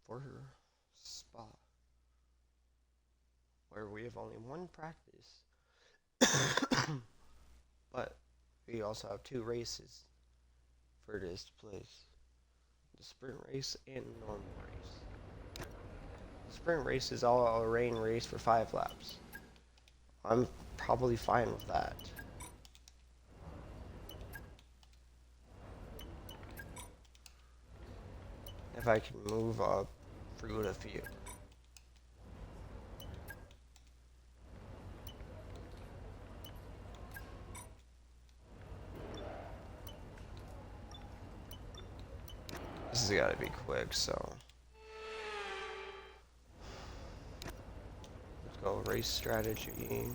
for Spa, where we have only one practice, but we also have two races for this place: the sprint race and the normal race. The sprint race is all a rain race for 5 laps. I'm probably fine with that. If I can move up through the field. This has got to be quick, so let's go race strategy.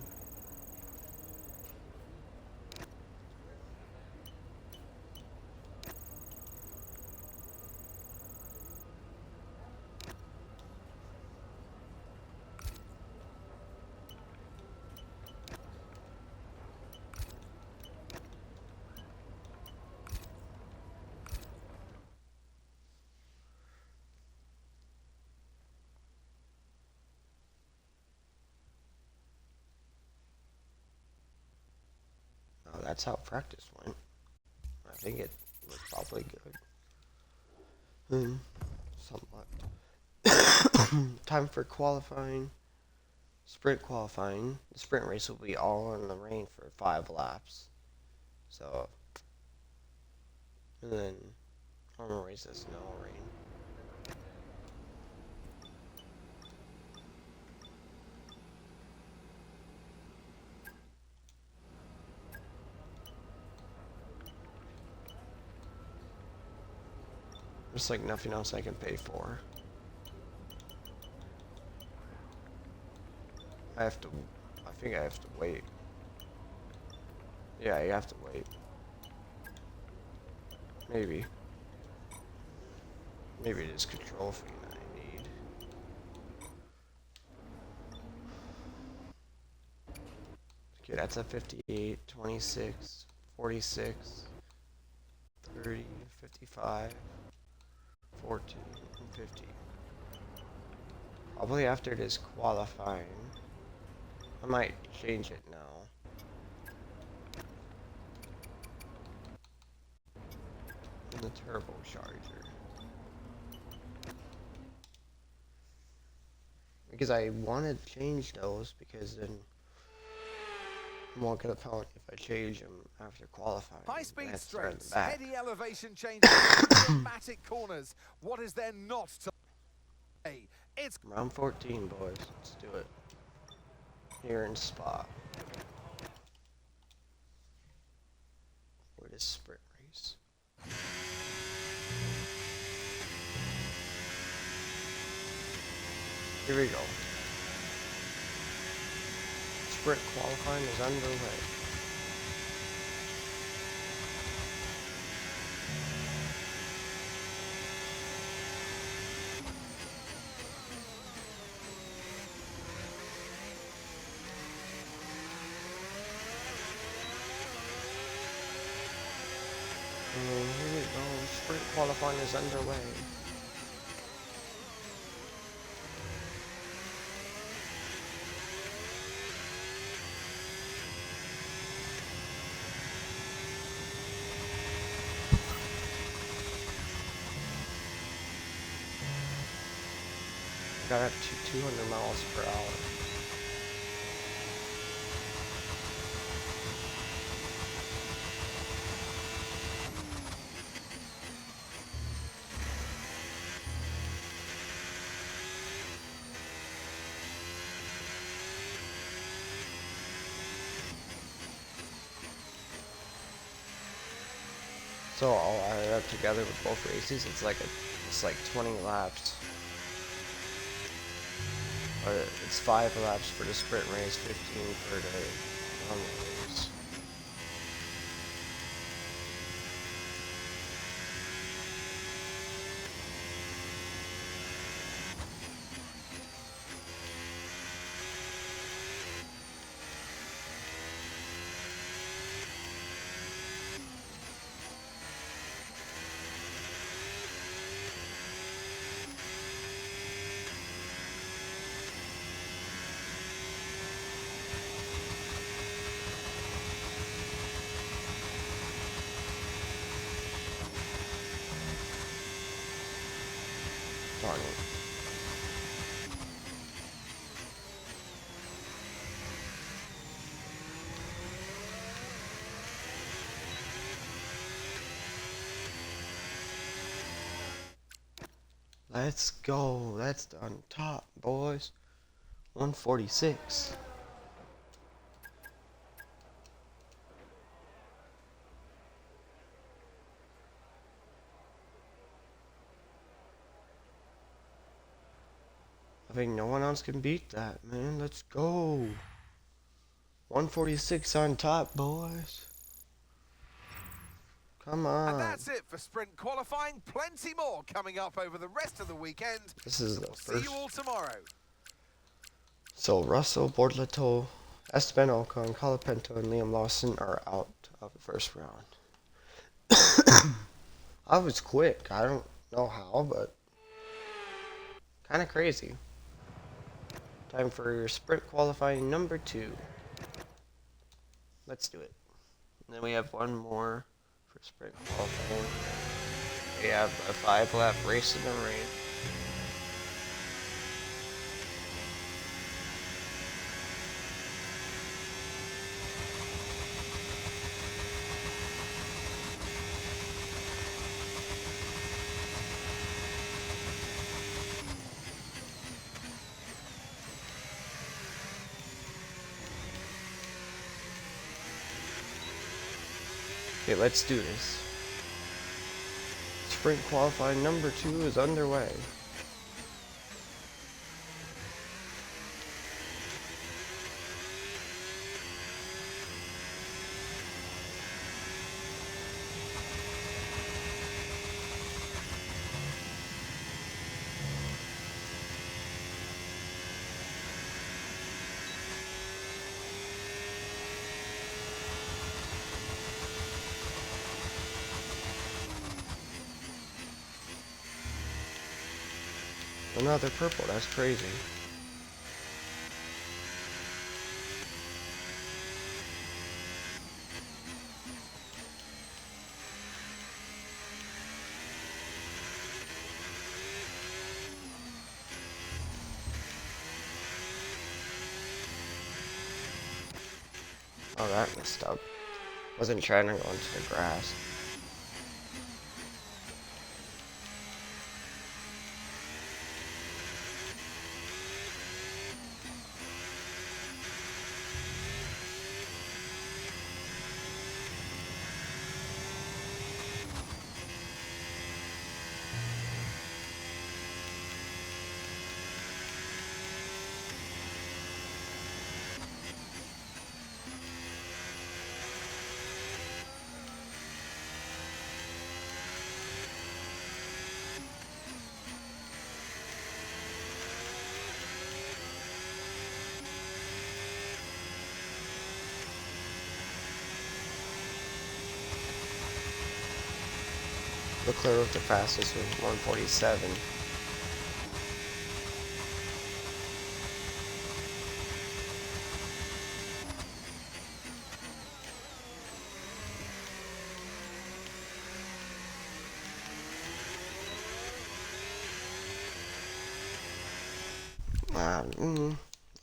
Oh, that's how practice went. I think it was probably good. Somewhat. Time for qualifying. Sprint qualifying. The sprint race will be all in the rain for 5 laps. So, and then normal race is no rain. There's like nothing else I can pay for. I have to, I think I have to wait. Yeah, you have to wait. Maybe. Maybe it is control thing that I need. Okay, that's a 58, 26, 46, 30, 55, 14, and 50. Probably after this qualifying. I might change it now. In the turbocharger. Because I wanted to change those because then I'm more gonna penalty if I change them after qualifying. High-speed That's right in the strengths, back. heady elevation changes, dramatic corners. What is there not to say? It's Round 14, boys. Let's do it. Here in Spa. For this sprint race. Here we go. Sprint qualifying is underway. And here we go. Sprint qualifying is underway. Got up to 200 miles per hour. So all added up together with both races, it's like 20 laps. But it's 5 laps for the sprint race, 15 for the normal race. Darn it. Let's go. That's on top, boys. 146. I think no one else can beat that, man. Let's go. 146 on top, boys. Come on. And that's it for sprint qualifying. Plenty more coming up over the rest of the weekend. This is the We'll first. see you all tomorrow. So Russell, Bortolato, Esteban Ocon, Colapinto, and Liam Lawson are out of the first round. I was quick. I don't know how, but kind of crazy. Time for sprint qualifying number 2. Let's do it. And then we have one more for sprint qualifying. We have a 5-lap race in the rain. Okay, let's do this. Sprint qualifying number 2 is underway. Another purple, that's crazy. Oh, that messed up. Wasn't trying to go into the grass. Leclerc was the fastest with 147.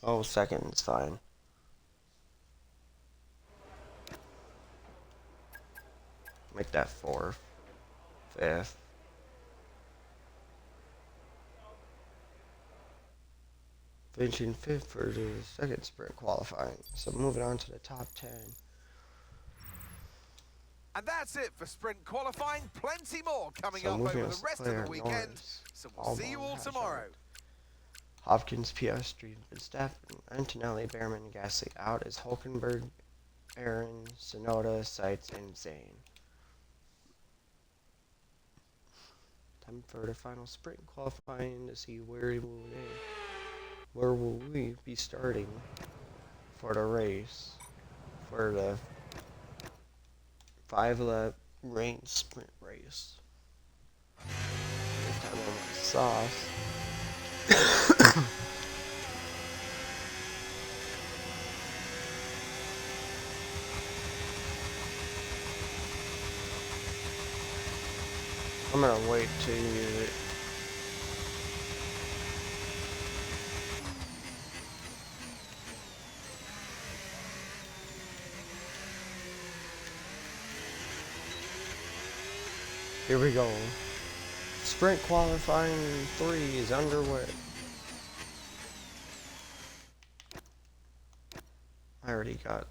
Oh, second is fine. Make that 4th, 5th. Finishing 5th for the second sprint qualifying. So moving on to the top 10. And that's it for sprint qualifying. Plenty more coming So up moving over on the to rest of Leclerc, the weekend. Norris, So we'll see you Albon, all Hazard, tomorrow. Hopkins, Piastri, Verstappen, Antonelli, Behrman, Gasly out as Hulkenberg, Aaron, Sonoda, Seitz, and Zane. Time for the final sprint qualifying to see where will we be starting for the race, for the 5-lap rain sprint race. This time on my sauce. I'm gonna wait to use it Here we go. Sprint qualifying 3 is underway. I already got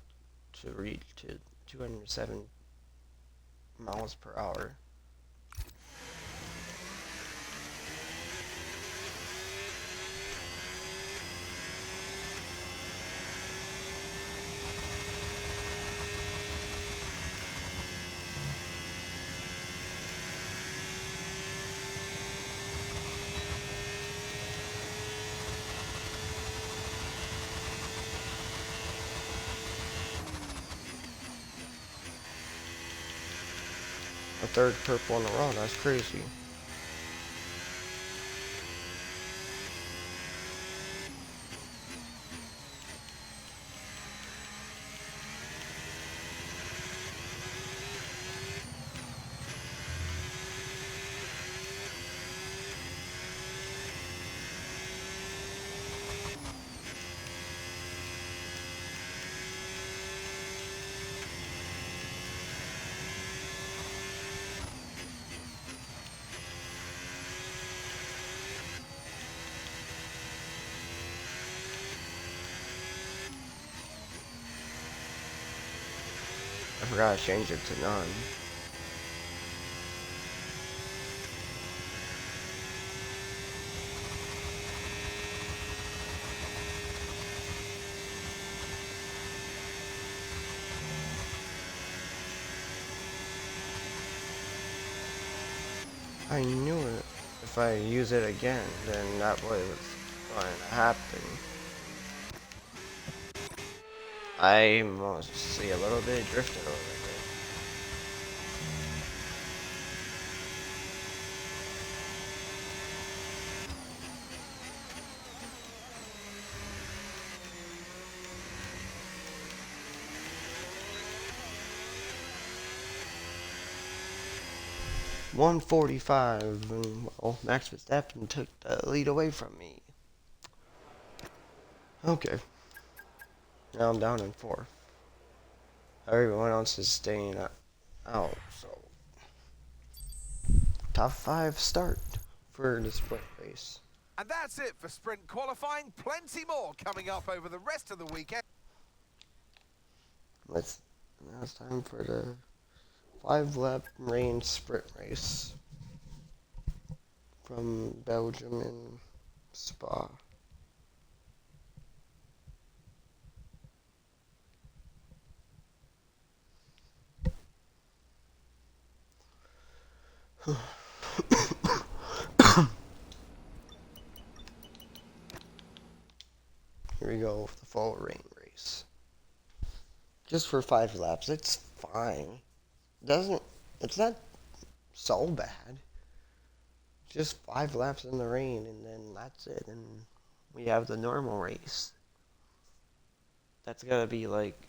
to reach to 207 miles per hour. A third purple in a row, that's crazy. I forgot to change it to none. I knew it. If I use it again, then that was going to happen. I must see a little bit drifting over there. .145, and well, Max Verstappen took the lead away from me. Okay, now I'm down in 4th. Everyone else is staying out, so top 5 start for the sprint race. And that's it for sprint qualifying. Plenty more coming up over the rest of the weekend. Now it's time for the 5-lap rain sprint race from Belgium and Spa. Here we go with the full rain race. Just for 5 laps, it's fine. It's not so bad. Just 5 laps in the rain, and then that's it. And we have the normal race. That's gotta be like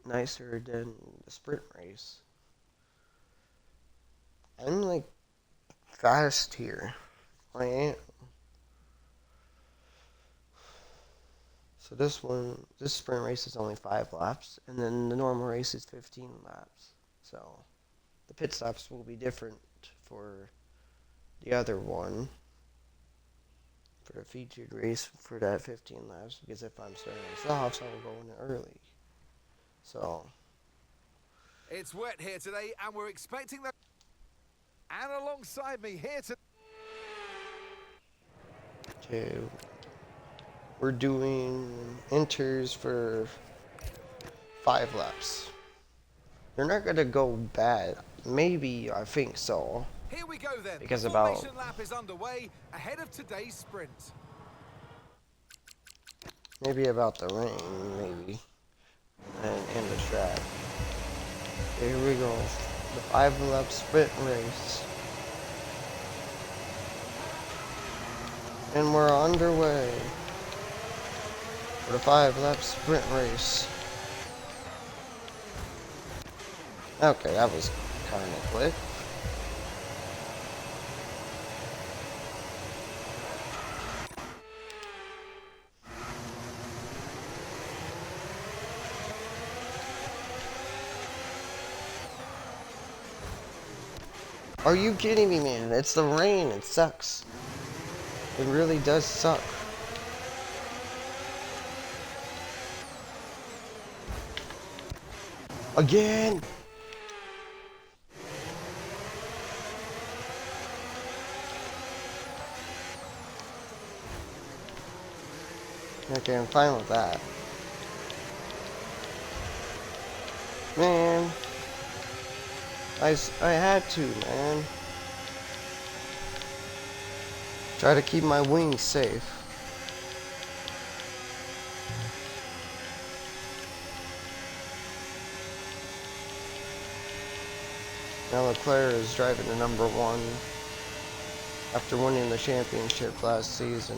nicer than the sprint race. I'm like fast here. I am. So this sprint race is only 5 laps, and then the normal race is 15 laps. So the pit stops will be different for the other one, for the featured race for that 15 laps, because if I'm starting this off, so I'll go in early. So It's wet here today, and we're expecting them. And alongside me here to. okay, we're doing inters for 5 laps. They're not gonna go bad. Maybe, I think so. Here we go then. Because the about formation lap is underway ahead of today's sprint. maybe about the rain, maybe, and the track. Here we go, the 5-lap sprint race, and we're underway for the 5-lap sprint race. Okay, that was kind of quick. Are you kidding me, man? It's the rain. It sucks. It really does suck. Again! Okay, I'm fine with that. Man. I had to, man. Try to keep my wings safe. Now Leclerc is driving to number 1 after winning the championship last season.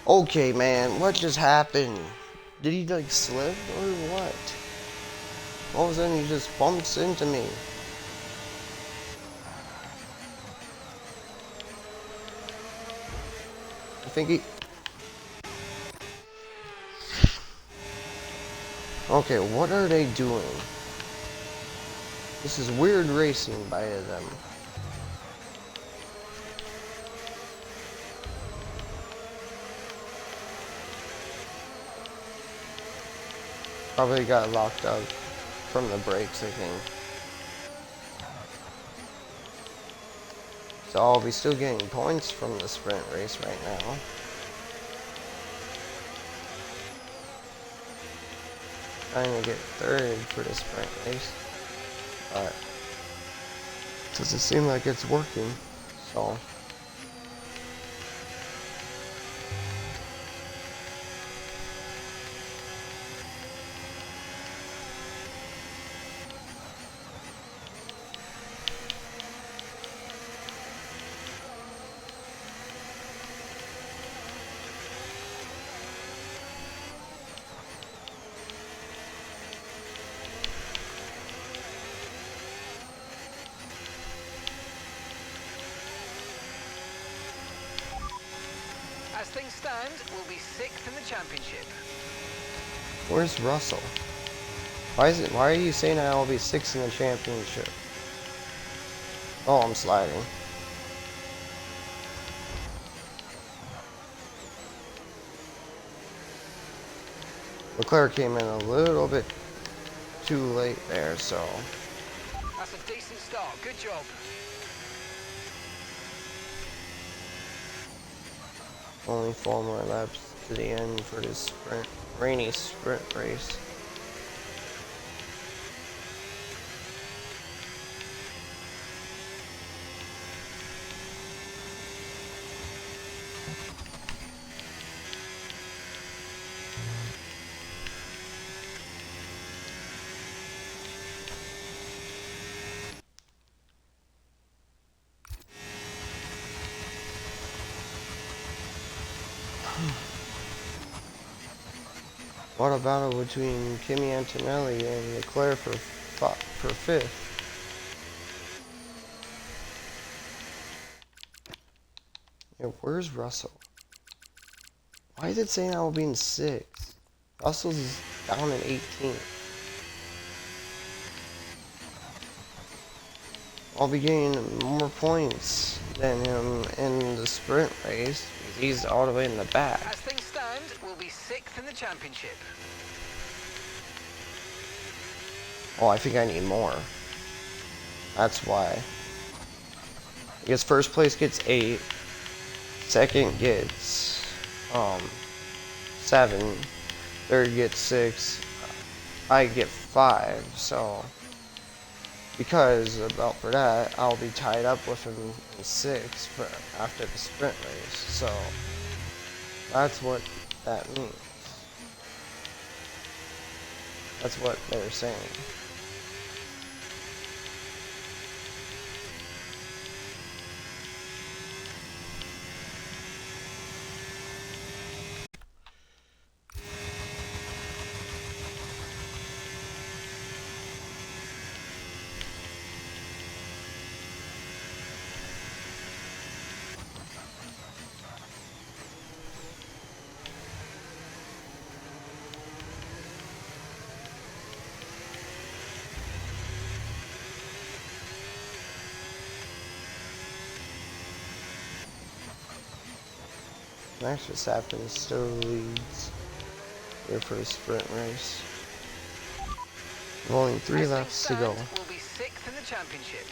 Okay, man, what just happened? Did he like slip or what? All of a sudden he just bumps into me. I think he... Okay, what are they doing? This is weird racing by them. Probably got locked up from the brakes, I think. So I'll be still getting points from the sprint race right now. Trying to get 3rd for the sprint race. But doesn't seem like it's working. So As things stand, we'll be 6th in the championship. where's Russell? Why are you saying I'll be 6th in the championship? Oh, I'm sliding. Leclerc came in a little bit too late there, so That's a decent start. Good job. only 4 more laps to the end for this rainy sprint race. What a battle between Kimi Antonelli and Leclerc for 5th. Yeah, where's Russell? Why is it saying I will be in 6th? Russell's down in 18th. I'll be getting more points than him in the sprint race because he's all the way in the back. As things stand, we'll be 6th in the championship. Oh, I think I need more. That's why. I guess first place gets 8. Second gets 7. Third gets 6. I get 5. So because about for that, I'll be tied up with him in 6th for after the sprint race. So that's what that means. That's what they're saying. Max Verstappen still leads here for the sprint race. With only 3 Opening laps to go. stand will be 6th in the championship.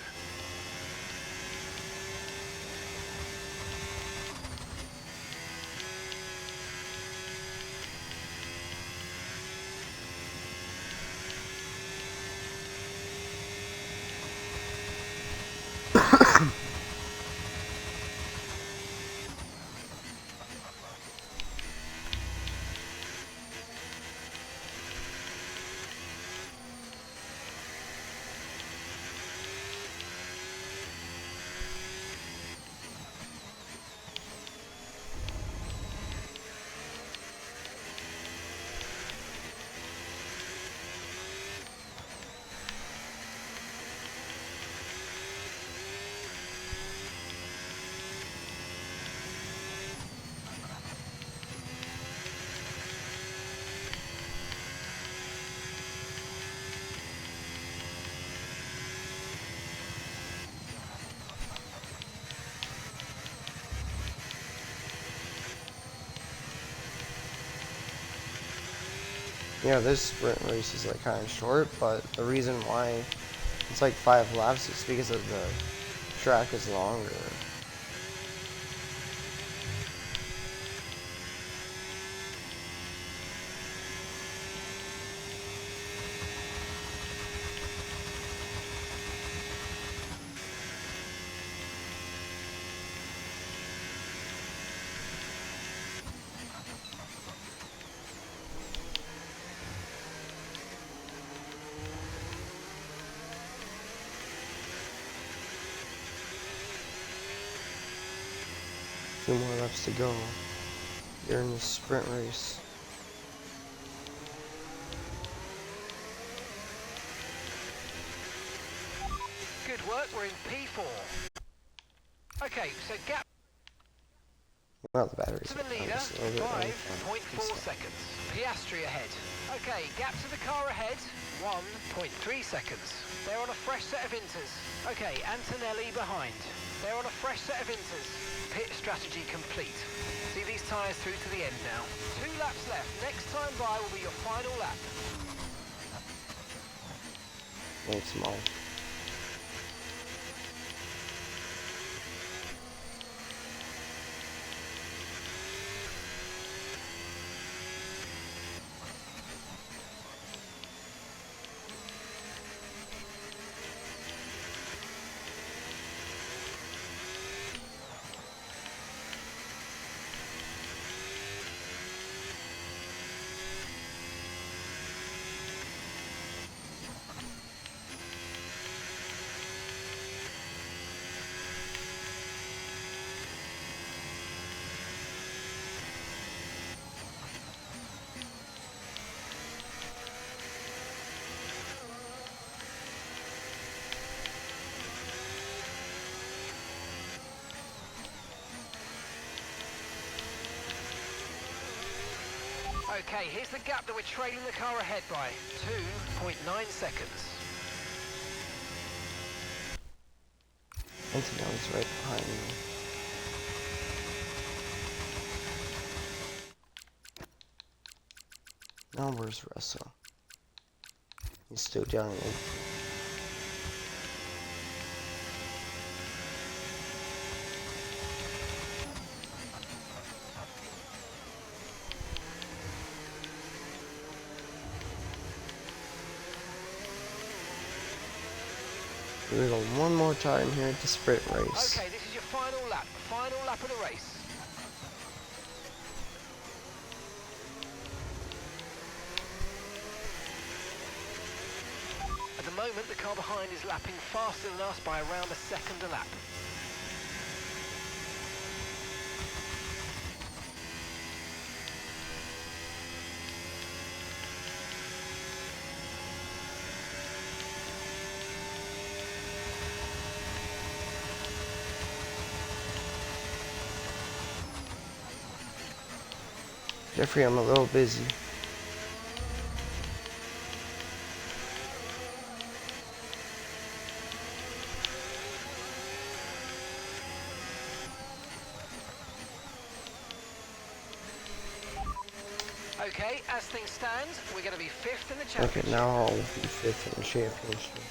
Yeah, this sprint race is like kind of short, but the reason why it's like 5 laps is because of the track is longer. Two more laps to go. You're in the sprint race. Good work, we're in P4. Okay, so gap Well, the batteries to the are leader, just a little bit on 5.4 seconds. Piastri ahead. Okay, gap to the car ahead, 1.3 seconds. They're on a fresh set of inters. Okay, Antonelli behind. They're on a fresh set of inters. Pit strategy complete. See these tyres through to the end now. 2 laps left. Next time by will be your final lap. Thanks, Mo. Okay, here's the gap that we're trailing the car ahead by. 2.9 seconds. Antonelli's right behind me. Now where's Russell? He's still down in 8th. We're going one more time here at the sprint race. Okay, this is your final lap of the race. At the moment, the car behind is lapping faster than us by around a second a lap. Jeffrey, I'm a little busy. Okay, as things stand, we're going to be 5th in the Okay, championship. now I'll be 5th in the championship.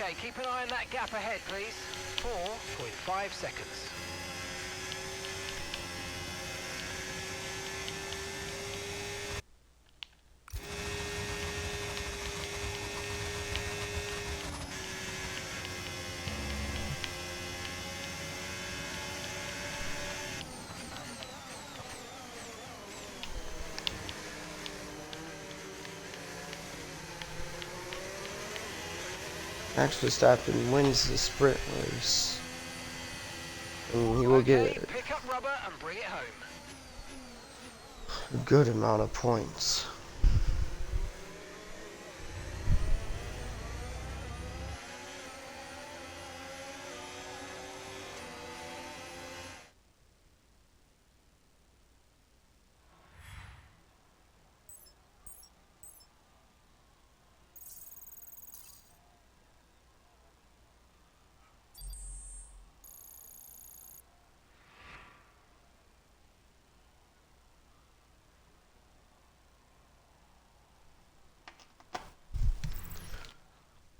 Okay, keep an eye on that gap ahead, please. 4.5 seconds. Max Verstappen wins the sprint race. And he will Okay, get pick up rubber and bring it home. a good amount of points.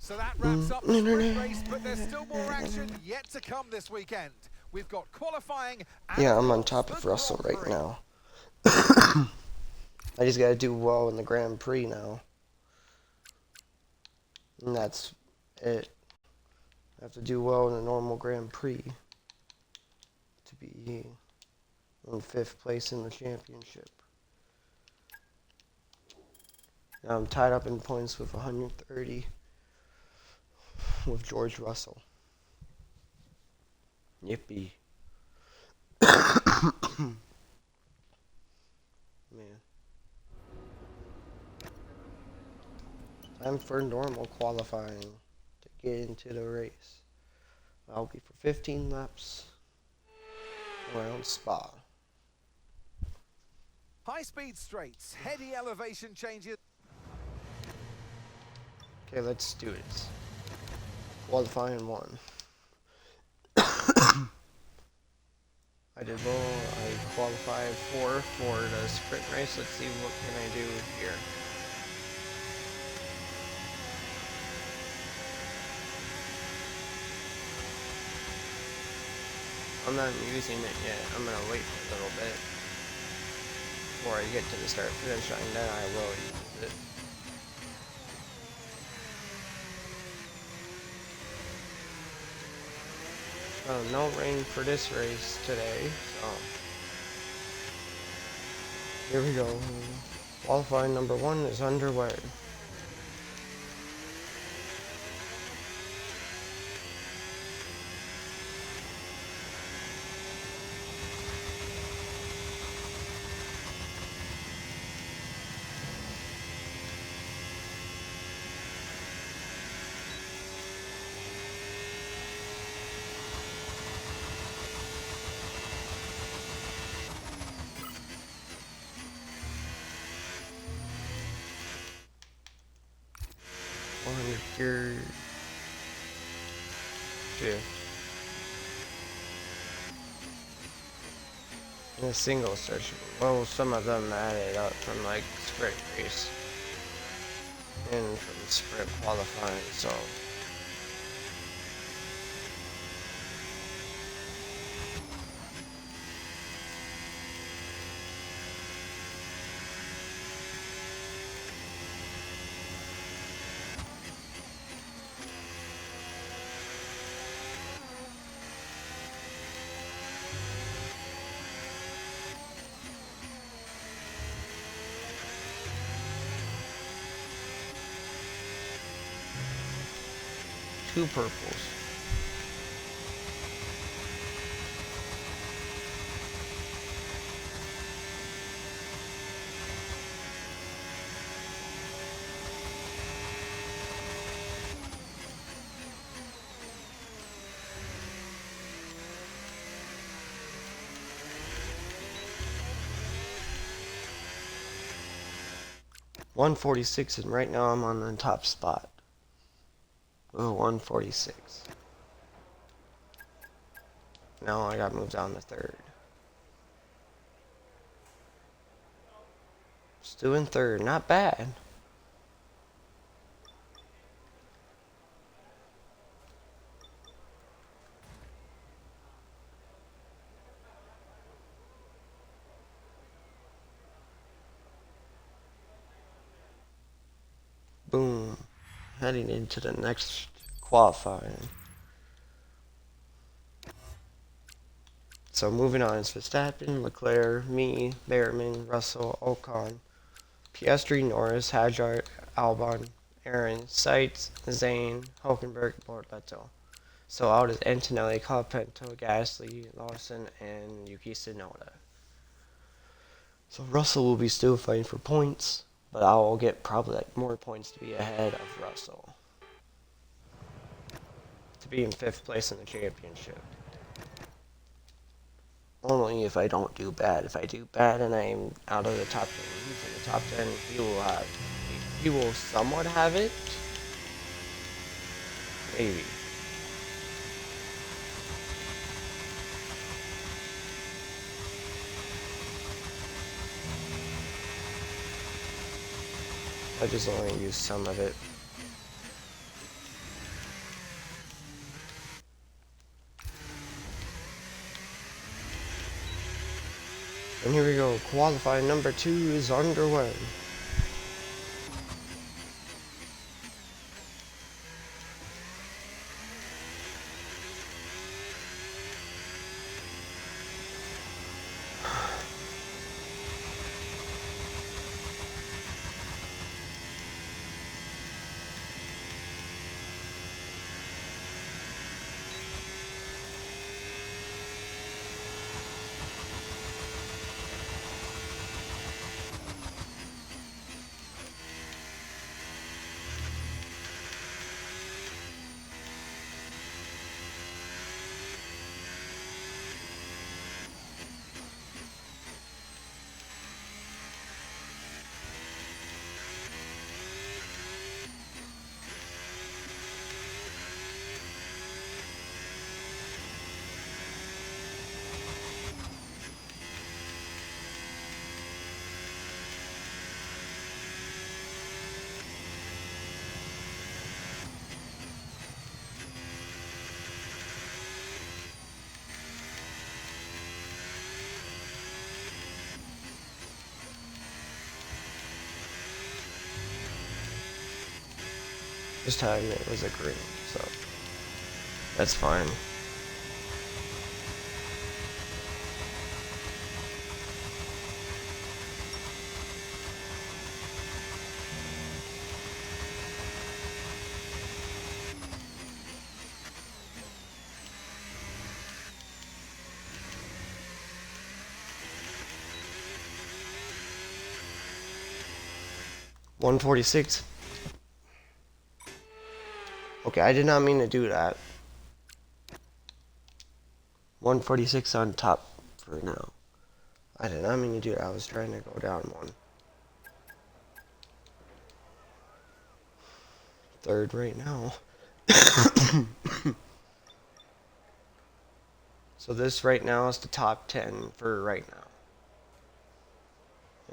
So that wraps up the sprint race, but there's still more action yet to come this weekend. We've got qualifying and Yeah, I'm on of top course, of the Russell Grand right Prix. now. I just gotta do well in the Grand Prix now. And that's it. I have to do well in a normal Grand Prix to be in 5th place in the championship. Now I'm tied up in points with 130 with George Russell. Yippee. Man. Time for normal qualifying to get into the race. I'll be for 15 laps around Spa. High-speed straights, heady elevation changes. Okay, let's do this. Qualifying 1. I did well. I qualified 4 for the sprint race. Let's see what can I do here. I'm not using it yet. I'm gonna wait for a little bit before I get to the start finish line. Then I will use it. No rain for this race today, so here we go. Qualifying number 1 is underway. Here, in a single session. Well, some of them added up from like sprint race and from sprint qualifying, so. Two purples. 146, and right now I'm on the top spot. Ooh, 146. Now I got moved down to third. Still in third, not bad. Boom. Heading into the next qualifying. So moving on is Verstappen, Leclerc, me, Behrman, Russell, Ocon, Piastri, Norris, Hadjar, Albon, Aaron, Seitz, Zane, Hulkenberg, Bortoleto. So out is Antonelli, Colapinto, Gasly, Lawson, and Yuki Tsunoda. So Russell will be still fighting for points, but I'll get probably like more points to be ahead of Russell. To be in 5th place in the championship. Only if I don't do bad. If I do bad and I'm out of the top 10, he's in the top 10, he will somewhat have it. Maybe. I just only use some of it. And here we go, qualifying number 2 is underway. This time it was a green, so that's fine. $146. Okay, I did not mean to do that. 146 on top for now. I did not mean to do that. I was trying to go down one. Third right now. So this right now is the top 10 for right now.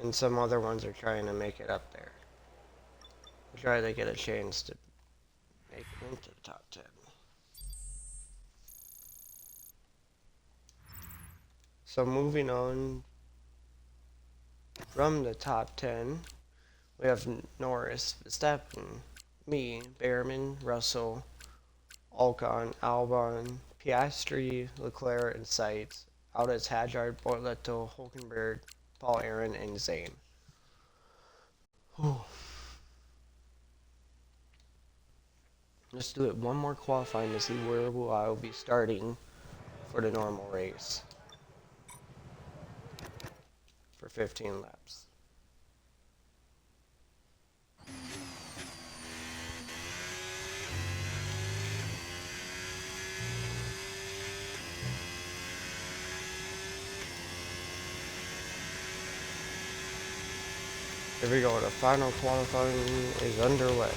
And some other ones are trying to make it up there. Try to get a chance to make it into the top 10. So moving on from the top 10, we have Norris, Verstappen, me, Behrman, Russell, Ocon, Albon, Piastri, Leclerc, and Seitz. Out as Hadjar, Bortoleto, Hulkenberg, Paul Aaron, and Zane. Whew. Let's do it one more qualifying to see where I will be starting for the normal race for 15 laps. Here we go, the final qualifying is underway.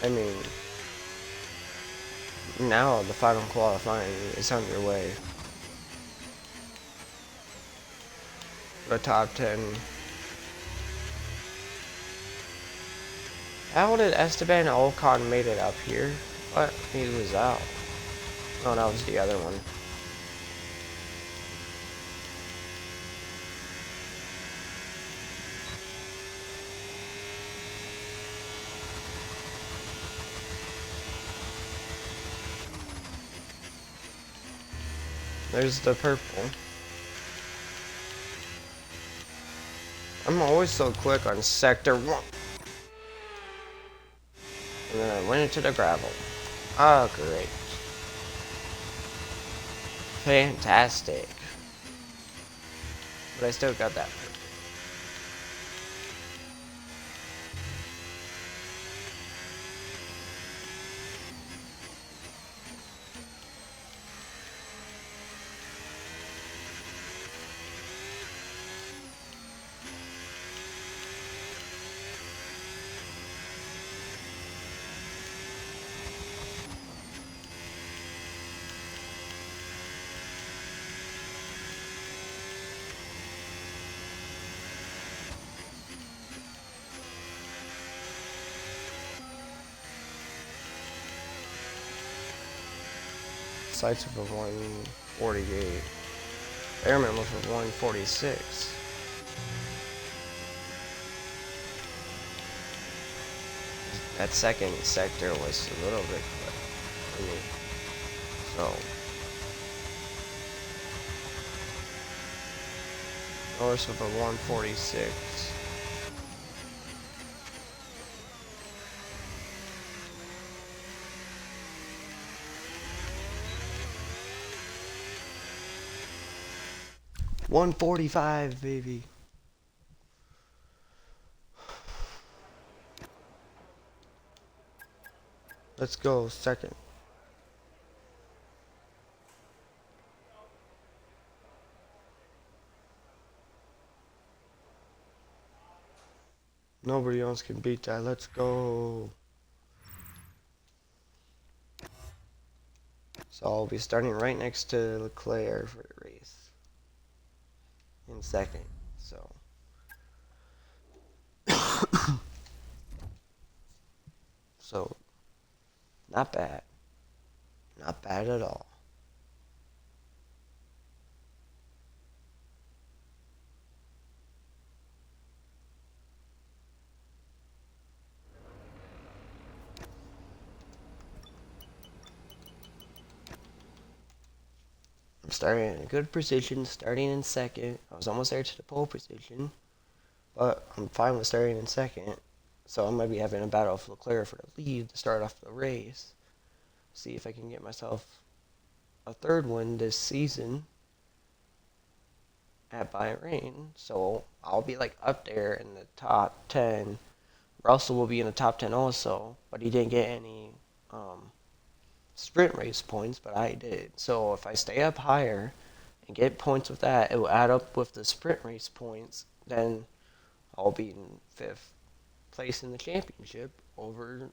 I mean, now the final qualifying is underway. The top 10. How did Esteban Ocon made it up here? What? He was out. Oh, that was the other one. There's the purple. I'm always so quick on sector 1. And then I went into the gravel. Oh, great. Fantastic. But I still got that purple. Sights for 148. Airman was for 146. That second sector was a little bit quick for me. So Norris with a 146. $145, baby. Let's go second. Nobody else can beat that. Let's go. So I'll be starting right next to Leclerc for the race. In second, so. So, not bad. Not bad at all. I'm starting in a good position, starting in second. I was almost there to the pole position, but I'm fine with starting in second. So I might be having a battle with Leclerc for the lead to start off the race. See if I can get myself a third one this season at Bahrain. So I'll be like up there in the top 10. Russell will be in the top 10 also, but he didn't get any sprint race points, but I did. So if I stay up higher and get points with that, it will add up with the sprint race points. Then I'll be in 5th place in the championship over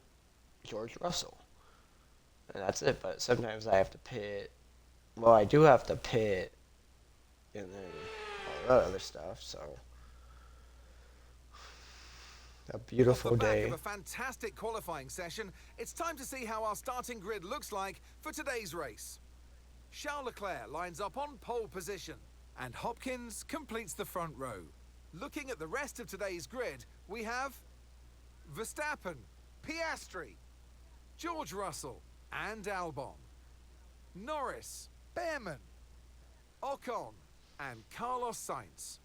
George Russell. And that's it. But sometimes I have to pit. Well, I do have to pit, and then all that other stuff. So a beautiful Off the back day. of a fantastic qualifying session, it's time to see how our starting grid looks like for today's race. Charles Leclerc lines up on pole position, and Hopkins completes the front row. Looking at the rest of today's grid, we have Verstappen, Piastri, George Russell and Albon, Norris, Behrman, Ocon and Carlos Sainz,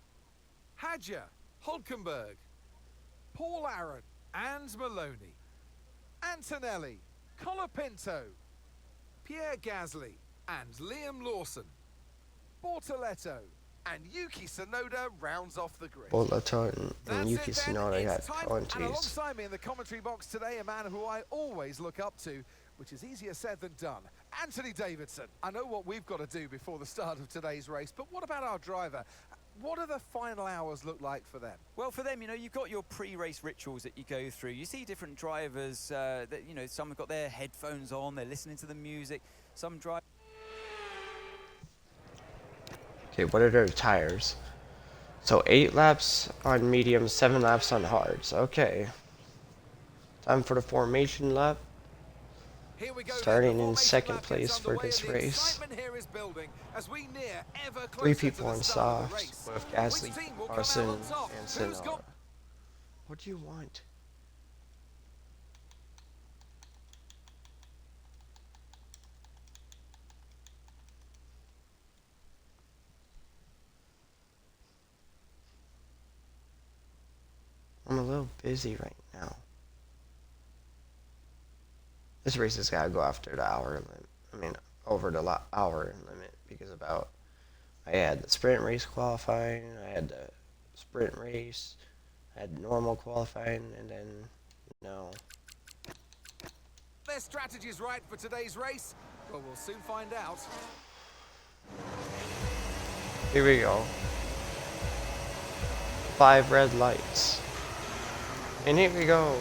Hadjar, Hulkenberg, Paul Aaron and Maloney, Antonelli, Colapinto, Pierre Gasly and Liam Lawson, Bortoletto, And Yuki Tsunoda rounds off the grid. Bolaton and That's Yuki it then, Tsunoda got it's time. And 20s. alongside me in the commentary box today, a man who I always look up to, which is easier said than done, Anthony Davidson. I know what we've got to do before the start of today's race, but what about our driver? What do the final hours look like for them? Well, for them, you know, you've got your pre-race rituals that you go through. You see different drivers that, you know, some have got their headphones on, they're listening to the music. Some drive. Okay, what are their tires? So 8 laps on mediums, 7 laps on hards. Okay. Time for the formation lap. Here we go. Starting then. The in formation second lap gets place for underway this and the race. excitement here is building as we near ever 3 closer people to on the start of the softs race. with Which Gasly, team will come out Larson, on top? and Who's Tsunoda. got What do you want? I'm a little busy right now. This race has got to go after the hour limit. I mean, over the hour limit because I had the sprint race qualifying, I had the sprint race, I had normal qualifying, and then their strategies right for today's race? Well, we'll soon find out. Here we go. 5 red lights. And here we go.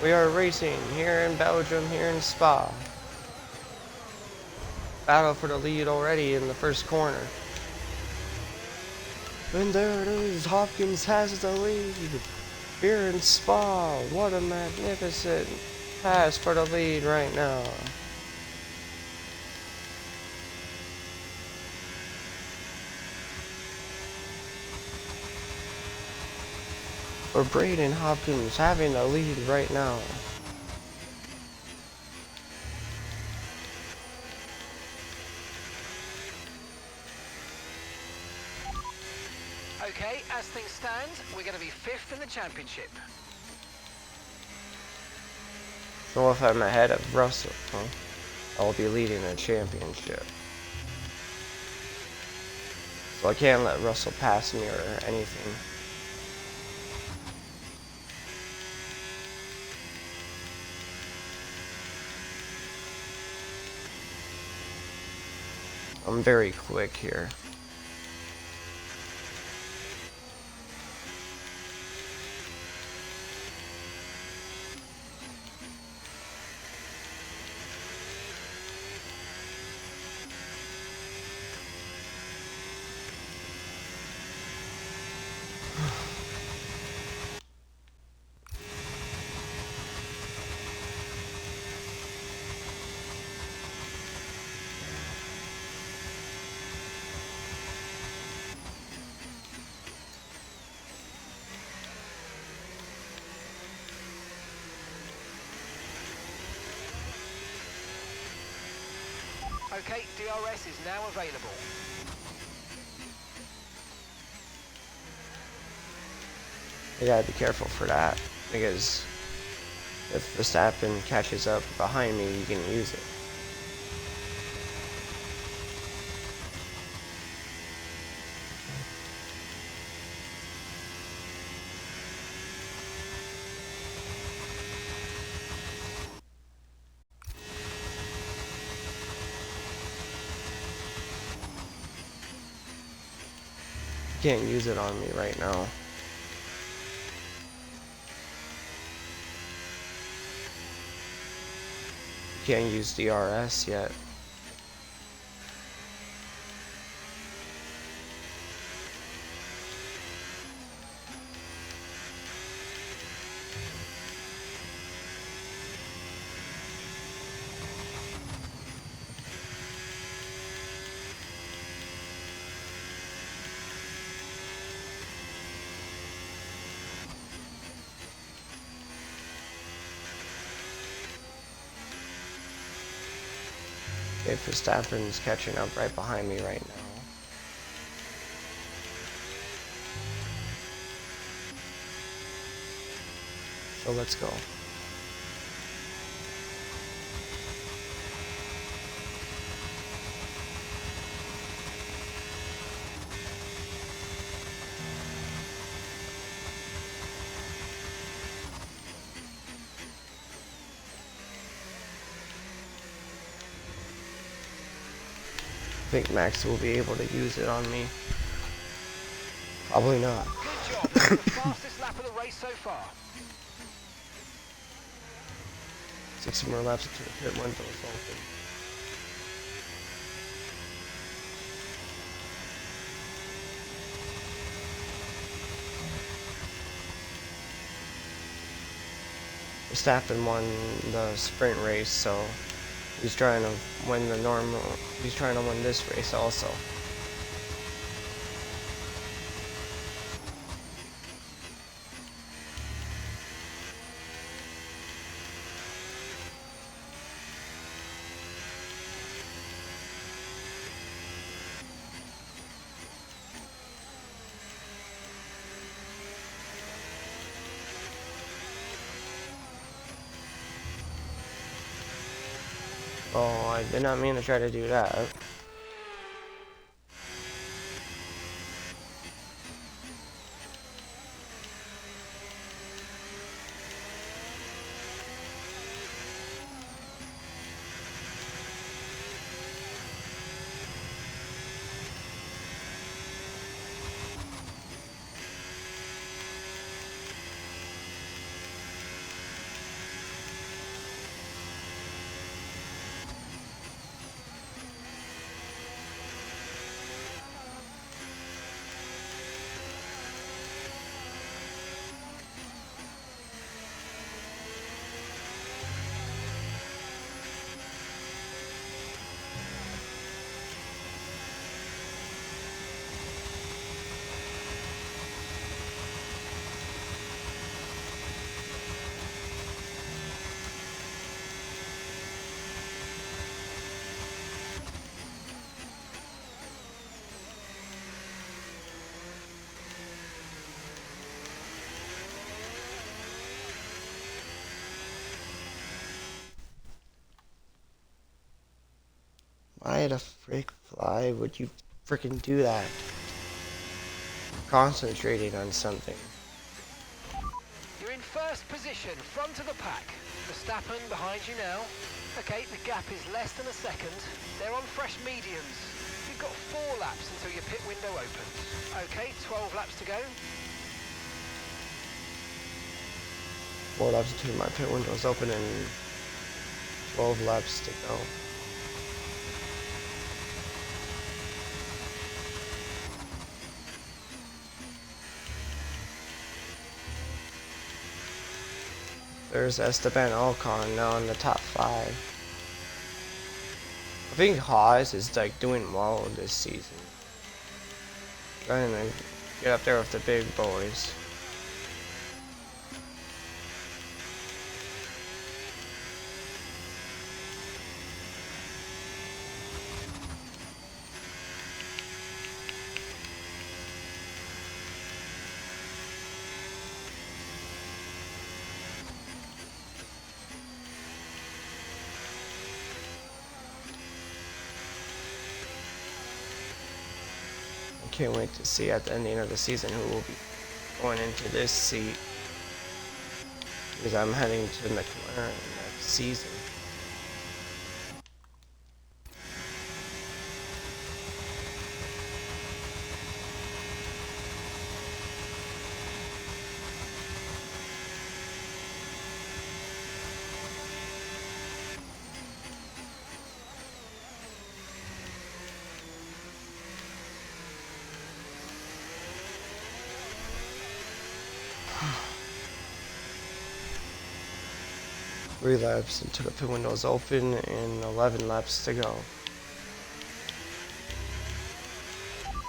We are racing here in Belgium, here in Spa. Battle for the lead already in the first corner. And there it is. Hopkins has the lead. Here in Spa. What a magnificent pass for the lead right now. For Braden Hopkins having the lead right now. Okay, as things stand, we're going to be 5th in the championship. So if I'm ahead of Russell, I'll be leading the championship. So I can't let Russell pass me or anything. I'm very quick here. Okay, DRS is now available. You gotta be careful for that, because if Verstappen catches up behind me, you can use it. You can't use it on me right now. You can't use DRS yet. Okay, Verstappen's catching up right behind me right now. So let's go. I think Max will be able to use it on me. Probably not. Good job. That's the fastest lap of the race so far. 60 more laps until the pit window is open. Verstappen won the sprint race, so he's trying to win the normal. He's trying to win this race also. Oh, I did not mean to try to do that. Why the frick fly would you frickin' do that? Concentrating on something. You're in first position, front of the pack. Verstappen behind you now. Okay, the gap is less than a second. They're on fresh mediums. You've got 4 laps until your pit window opens. Okay, 12 laps to go. 4 laps until my pit window is open and 12 laps to go. There's Esteban Ocon now in the top 5. I think Haas is like doing well this season. Trying to get up there with the big boys. Can't wait to see at the ending of the season who will be going into this seat, because I'm heading to McLaren next season. Three laps until the pit window is open and 11 laps to go.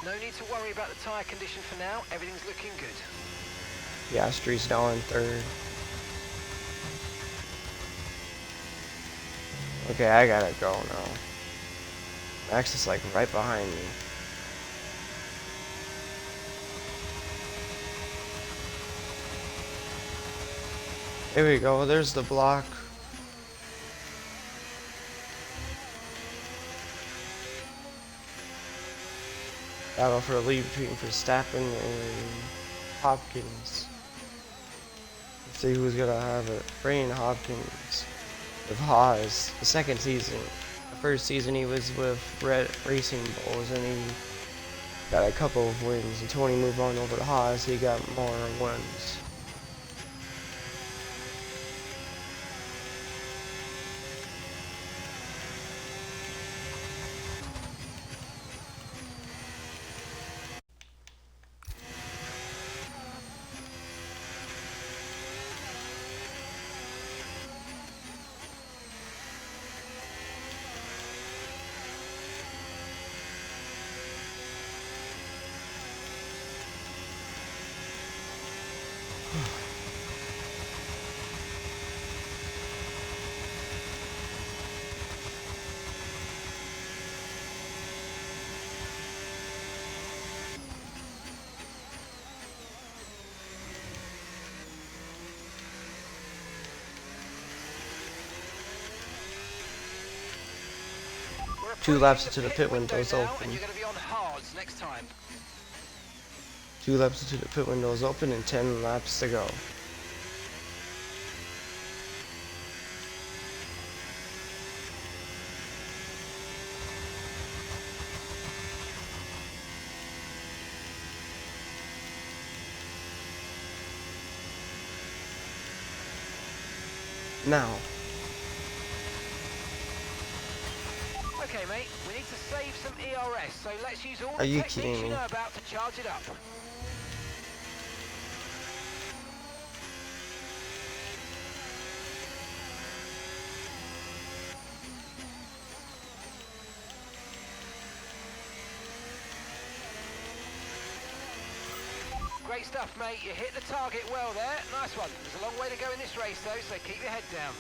No need to worry about the tyre condition for now. Everything's looking good. Piastri's now in 3rd. Okay, I gotta go now. Max is like right behind me. There we go, there's the block. Battle for the lead between Verstappen and Hopkins. Let's see who's gonna have it. Brian Hopkins of Haas, the second season of first season he was with Red Racing Bulls, and he got a couple of wins. Until when he moved on over to Haas, he got more wins. We're 2 laps approaching into the pit windows now, open. and you're going to be on hards next time. 2 laps into the pit windows open and 10 laps to go. Now, Okay, mate, we need to save some ERS, so let's use all Are the you techniques kidding you me? know about to charge it up. Great stuff, mate. You hit the target well there. Nice one. There's a long way to go in this race, though, so keep your head down.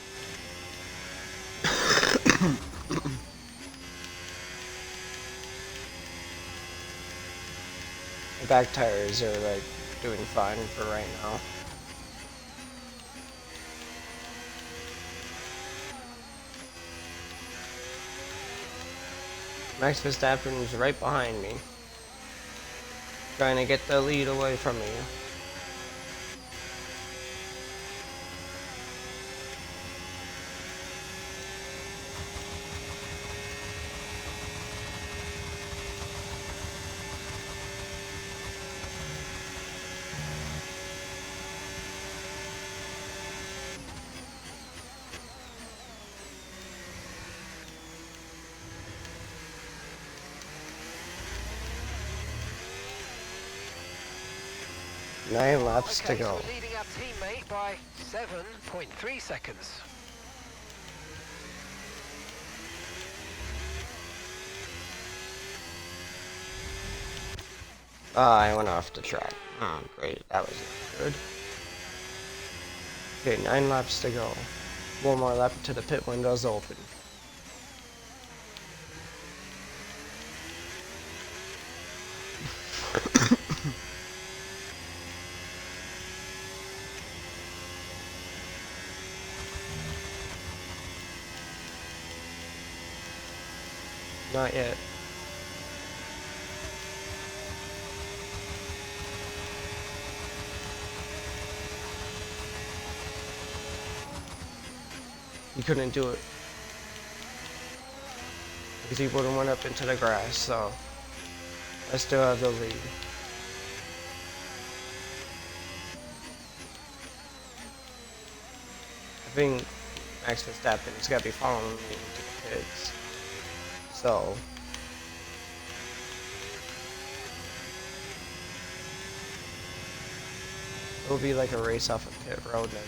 the back tires are like doing fine for right now. Max Verstappen is right behind me, trying to get the lead away from me. Nine laps to Okay, go. so we're leading our teammate by 7.3 seconds. I went off the track. Oh, great. That was good. Okay, 9 laps to go. One more lap to the pit windows open. Not yet. He couldn't do it because he would have went up into the grass, so I still have the lead. I think Max Verstappen's got to be following me into the pits, so it'll be like a race off of pit road then.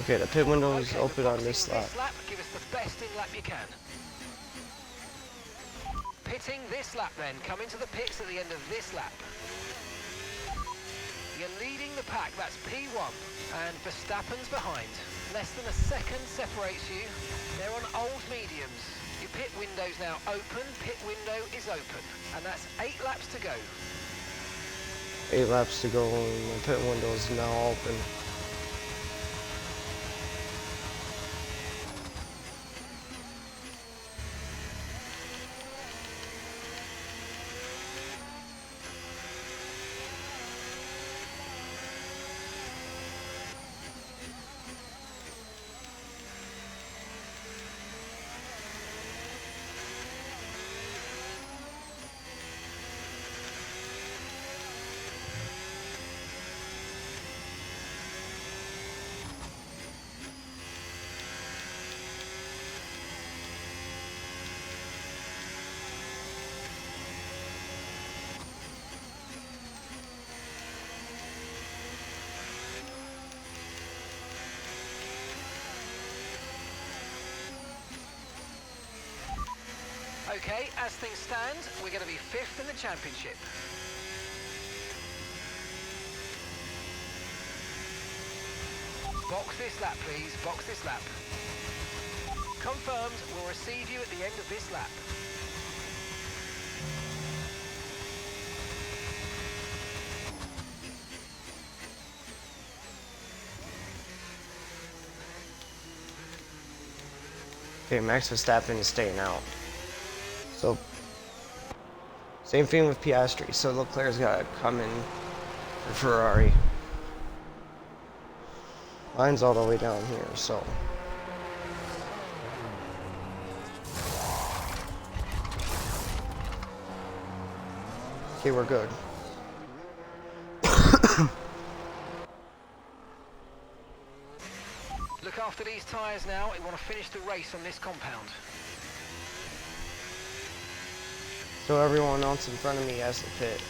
Okay, the pit window is Okay, open we're on this boxing lap. This lap, give us the best in lap you can. Pitting this lap then. Come into the pits at the end of this lap. You're leading the pack, that's P1. And Verstappen's behind. Less than a second separates you. They're on old mediums. Your pit window's now open. Pit window is open. And that's 8 laps to go. 8 laps to go, and the pit window is now open. Okay, as things stand, we're going to be 5th in the championship. Box this lap, please. Box this lap. Confirmed, we'll receive you at the end of this lap. Okay, Max Verstappen is staying out. So, same thing with Piastri. So Leclerc's got to come in for Ferrari. Mine's all the way down here, so. Okay, we're good. Look after these tyres now. We want to finish the race on this compound. So everyone else in front of me has to pit.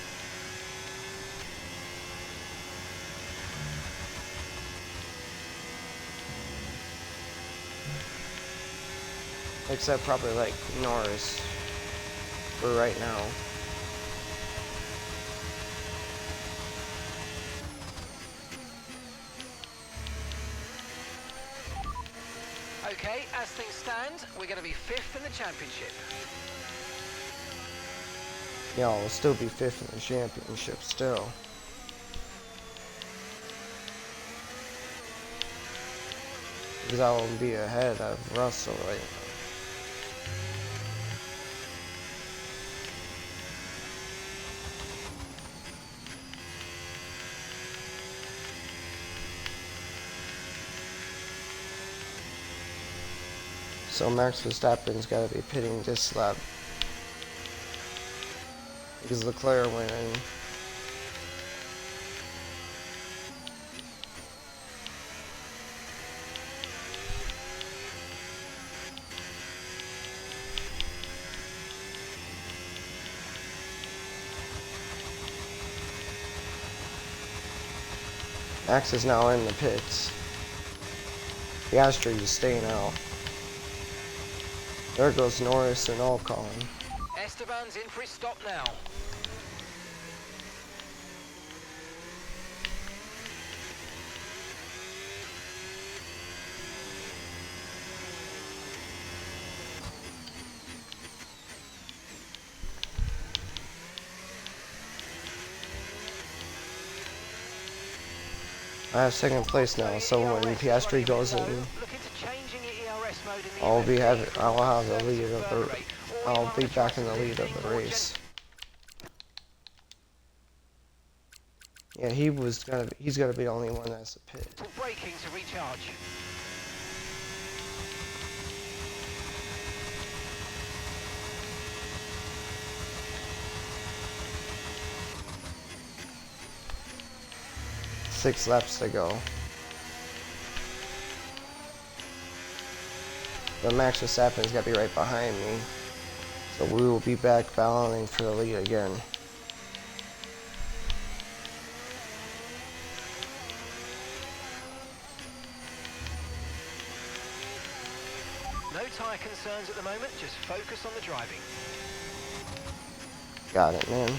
Except probably like Norris for right now. Okay, as things stand, we're going to be 5th in the championship. Yeah, we'll still be 5th in the championship still. Because I will be ahead of Russell right now. So Max Verstappen's got to be pitting this lap. Because Leclerc went in. Max is now in the pits. Piastri is staying out. There goes Norris and Ocon. Esteban's in for his stop now. I have second place now, so when Piastri goes in, I'll have the lead of the. I'll be back in the lead of the race. Yeah, he's gonna be the only one that's a pit. Braking to recharge. Six laps to go. But Max Verstappen's got to be right behind me. So we will be back battling for the lead again. tyre concerns at the moment, just focus on the driving. Got it, man.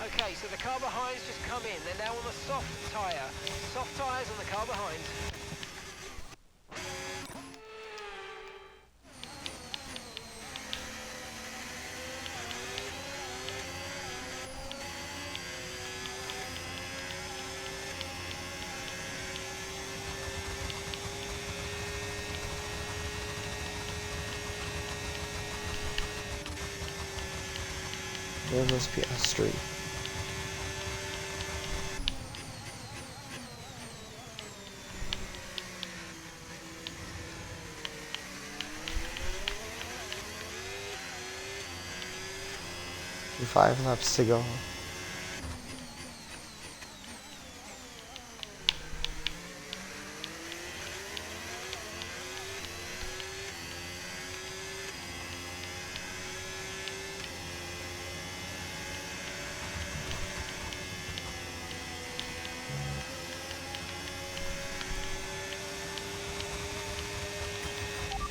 Okay, so the car behind's just come in. They're now on the soft tyre. Soft tyres on the car behind. There goes Piastri. Five laps to go.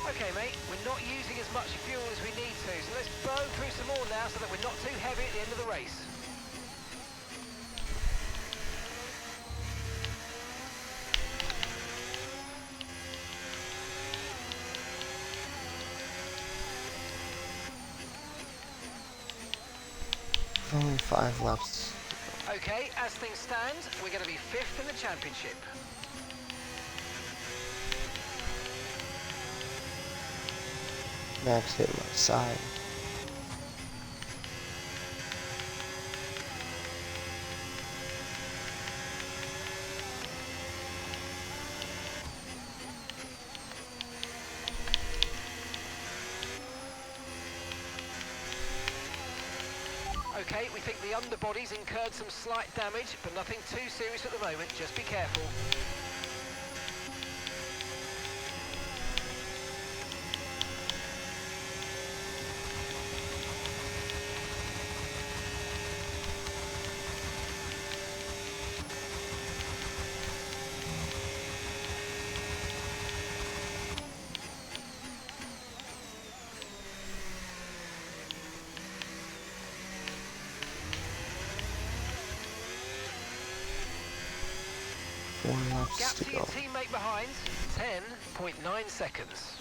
Okay, mate, we're not using as much fuel as we need to, so let's burn through some more now so that we're not too heavy at the end of the race. Only 5 laps. Okay, as things stand, we're going to be 5th in the championship. Max hit my side. Okay, we think the underbody's incurred some slight damage, but nothing too serious at the moment. Just be careful. Four laps Gap to to your go. teammate behind, 10.9 seconds.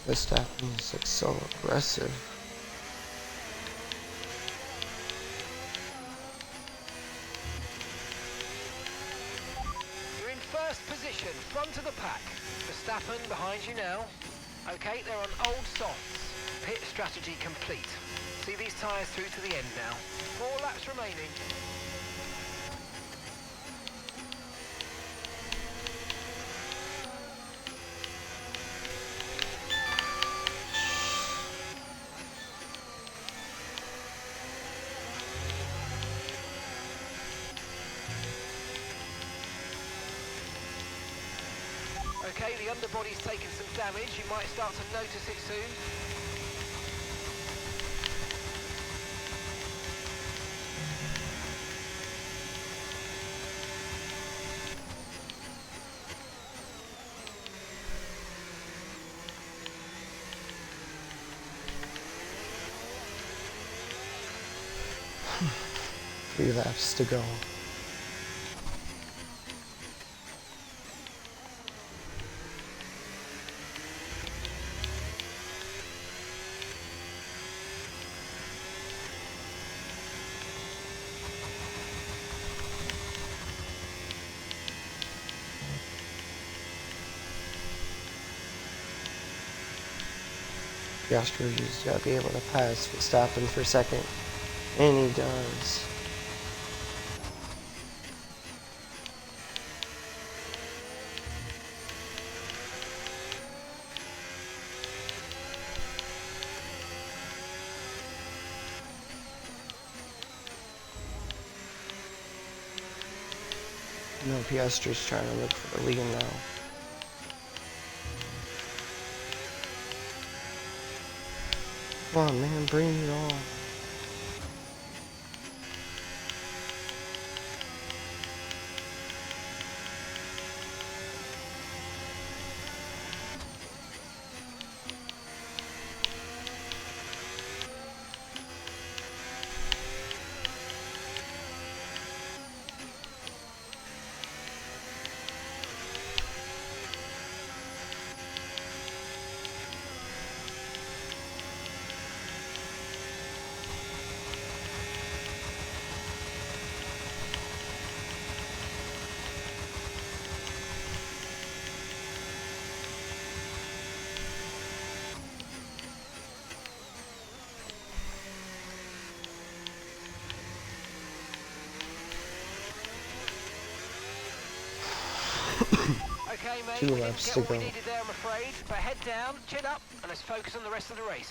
Verstappen is like so aggressive. You're in first position, front of the pack. Verstappen behind you now. Okay, they're on old softs. Pit strategy complete. See these tyres through to the end now. 4 laps remaining. Okay, the underbody's taken some damage. You might start to notice it soon. Three laps to go. Piastri's got to be able to pass Verstappen for second, and he does. No, Piastri's trying to look for the lead now. Come on, man, bring it on. Okay, mate, Two we didn't laps get to what we go. needed there, I'm afraid. But head down, chin up, and let's focus on the rest of the race.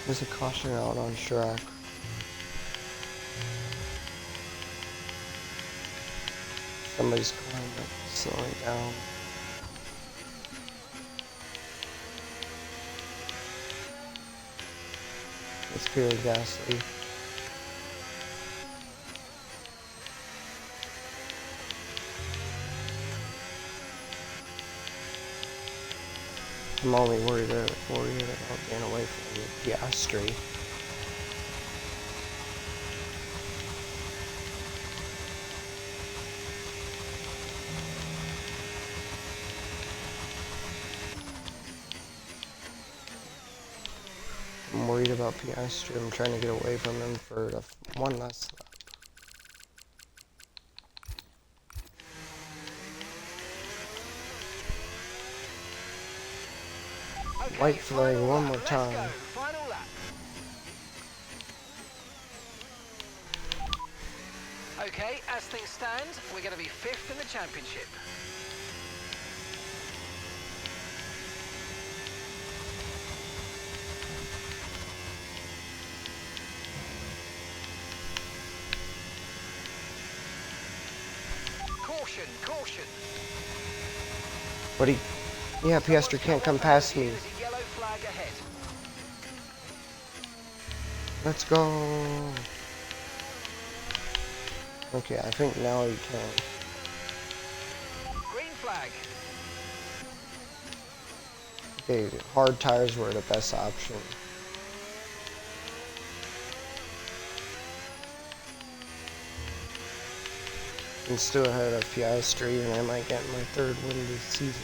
There's a caution out on track. Somebody's car might be slowing down. It's Pierre Gasly. I'm only worried about getting away from the Piastri. I'm worried about Piastri. I'm trying to get away from him for the one last lap. Okay, White flag final one lap, more let's time. go. Final lap. Okay, as things stand, we're going to be 5th in the championship. Caution, caution. But yeah, Piastri can't come past me. There's a yellow flag ahead. Let's go. Okay, I think now he can. Green flag. Okay, hard tires were the best option. I'm still ahead of Piastri, and I might get my 3rd win this season.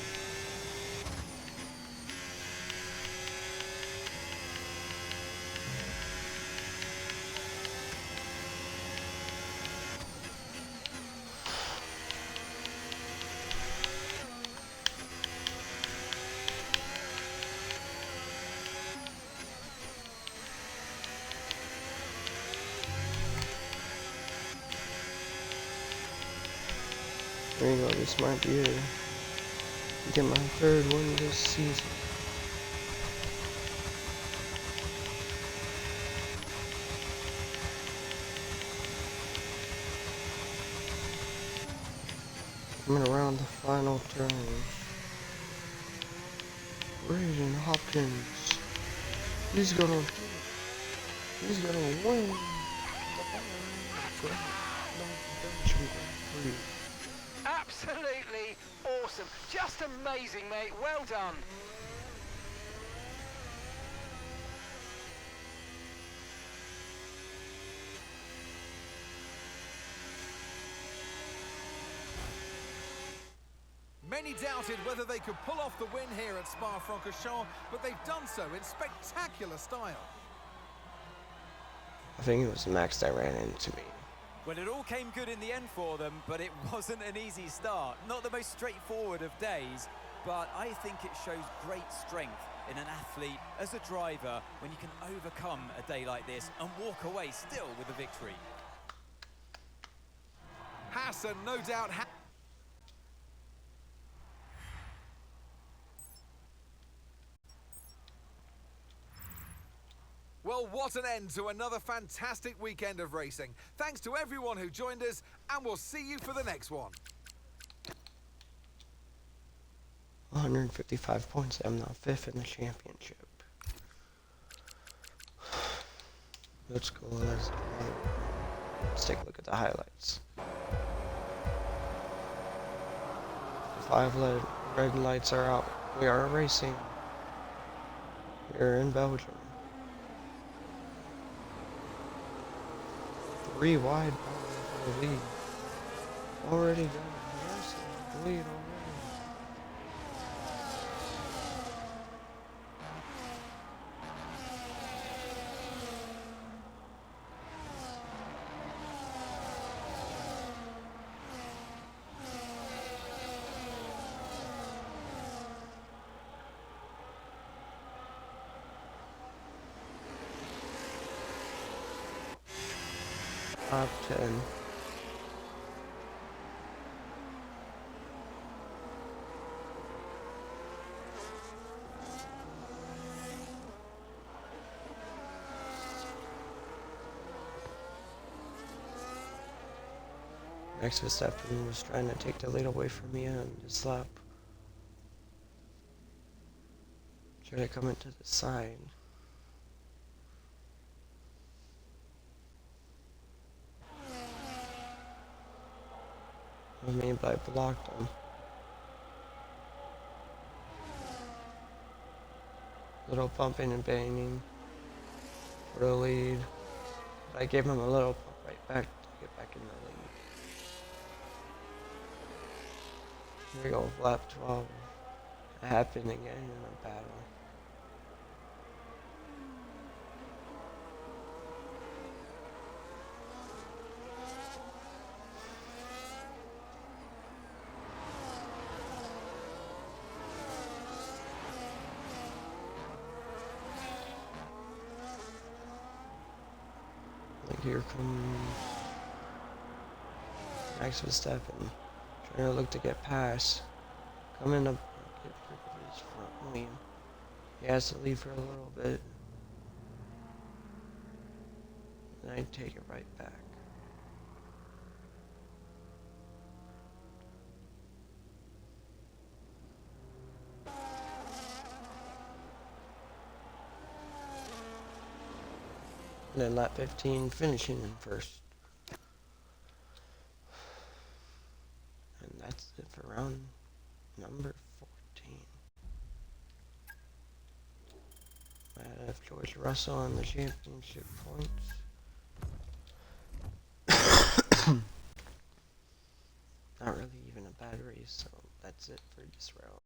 There you go, this might be it. Get my 3rd win this season. Coming around the final turn. Braden Hopkins. He's gonna win. Absolutely awesome. Just amazing, mate. Well done. Many doubted whether they could pull off the win here at Spa-Francorchamps, but they've done so in spectacular style. I think it was Max that ran into me. Well, it all came good in the end for them, but it wasn't an easy start. Not the most straightforward of days, but I think it shows great strength in an athlete as a driver when you can overcome a day like this and walk away still with a victory. Hassan, no doubt... Well, what an end to another fantastic weekend of racing. Thanks to everyone who joined us, and we'll see you for the next one. 155 points. I'm now 5th in the championship. Let's go. Let's take a look at the highlights. The 5 red lights are out. We are racing. We're in Belgium. 3 wide for the lead. Already done. Yes, the lead already. Top 10. Max Verstappen was trying to take the lead away from me on this lap. Try to come into the side. I mean, but I blocked him. Little bumping and banging for the lead. But I gave him a little bump right back to get back in the lead. Here we go, lap 12. It happened again in a battle. Here comes Max Verstappen, trying to look to get past. Coming up, get rid of his front wing. He has to leave for a little bit. And I take it right back. And then lap 15, finishing in first. And that's it for round number 14. I have George Russell on the championship points. Not really even a bad race, so that's it for this round.